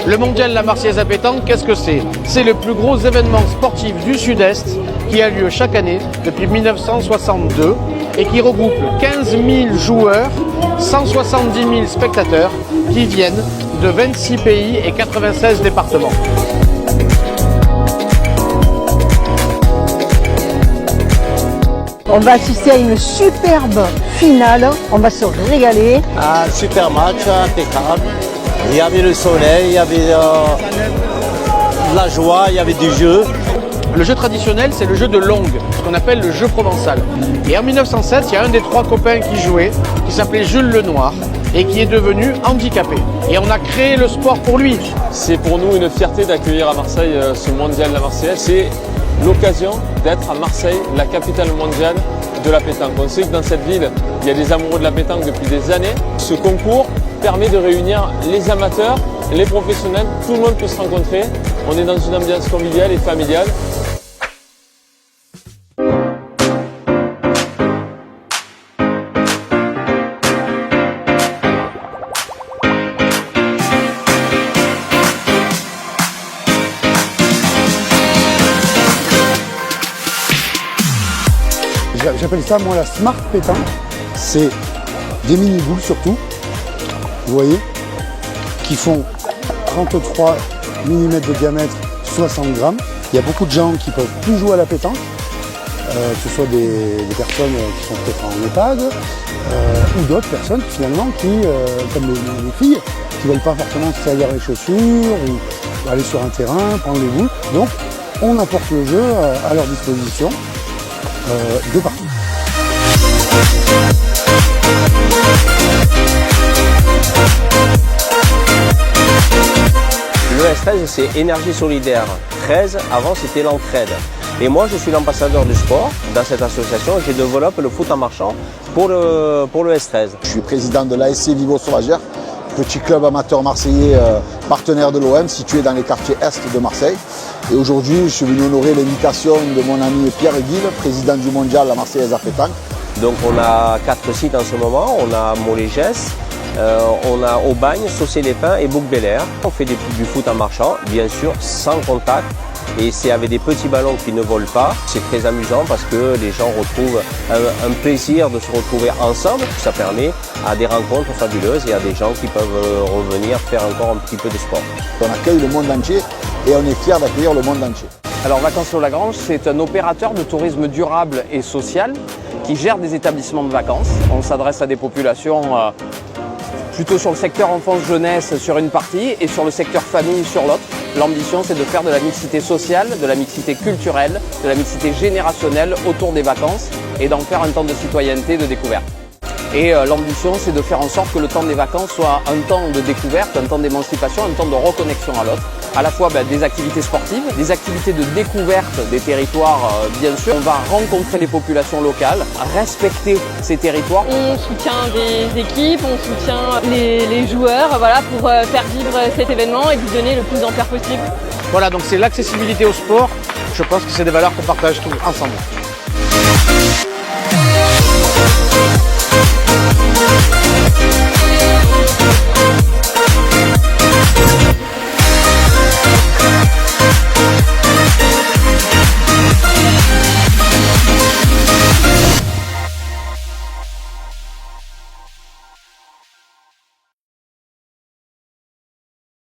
Le mondial La Marseillaise à pétanque, qu'est-ce que c'est? C'est le plus gros événement sportif du Sud-Est qui a lieu chaque année depuis 1962 et qui regroupe 15 000 joueurs, 170 000 spectateurs qui viennent de 26 pays et 96 départements. On va assister à une superbe finale, on va se régaler. Un super match, impeccable. Il y avait le soleil, il y avait de la joie, il y avait du jeu. Le jeu traditionnel, c'est le jeu de longue, ce qu'on appelle le jeu provençal. Et en 1907, il y a un des trois copains qui jouait, qui s'appelait Jules Lenoir, et qui est devenu handicapé. Et on a créé le sport pour lui. C'est pour nous une fierté d'accueillir à Marseille ce mondial de la Marseillaise. C'est l'occasion d'être à Marseille, la capitale mondiale de la pétanque. On sait que dans cette ville, il y a des amoureux de la pétanque depuis des années. Ce concours permet de réunir les amateurs, les professionnels, tout le monde peut se rencontrer. On est dans une ambiance conviviale et familiale. J'appelle ça moi la smart pétanque. C'est des mini-boules surtout, vous voyez, qui font 33 mm de diamètre, 60 grammes. Il y a beaucoup de gens qui peuvent plus jouer à la pétanque, que ce soit des personnes qui sont peut-être en EHPAD, ou d'autres personnes finalement qui, comme les filles, qui ne veulent pas forcément se salir les chaussures, ou aller sur un terrain, prendre les boules. Donc on apporte le jeu à leur disposition. De partout. Le S13, c'est énergie solidaire. 13, avant c'était l'entraide. Et moi, je suis l'ambassadeur du sport dans cette association. Je développe le foot en marchant pour le S13. Je suis président de l'ASC Vivo Sauvagère, petit club amateur marseillais partenaire de l'OM situé dans les quartiers est de Marseille. Et aujourd'hui, je suis venu honorer l'invitation de mon ami Pierre Guil, président du mondial La Marseillaise à pétanque. Donc on a 4 sites en ce moment. On a Molégès, on a Aubagne, Saucé-les-Pins et Bouc-Bel-Air. On fait du foot en marchant, bien sûr, sans contact. Et c'est avec des petits ballons qui ne volent pas. C'est très amusant parce que les gens retrouvent un plaisir de se retrouver ensemble. Ça permet à des rencontres fabuleuses et à des gens qui peuvent revenir faire encore un petit peu de sport. On accueille le monde entier et on est fiers d'accueillir le monde entier. Alors Vacances au Lagrange, c'est un opérateur de tourisme durable et social qui gère des établissements de vacances. On s'adresse à des populations plutôt sur le secteur enfance-jeunesse sur une partie et sur le secteur famille sur l'autre. L'ambition, c'est de faire de la mixité sociale, de la mixité culturelle, de la mixité générationnelle autour des vacances et d'en faire un temps de citoyenneté, de découverte. Et l'ambition, c'est de faire en sorte que le temps des vacances soit un temps de découverte, un temps d'émancipation, un temps de reconnexion à l'autre. À la fois des activités sportives, des activités de découverte des territoires, bien sûr. On va rencontrer les populations locales, respecter ces territoires. On soutient des équipes, on soutient les joueurs voilà, pour faire vivre cet événement et lui donner le plus d'ampleur possible. Voilà, donc c'est l'accessibilité au sport. Je pense que c'est des valeurs qu'on partage tous ensemble. We'll be right back.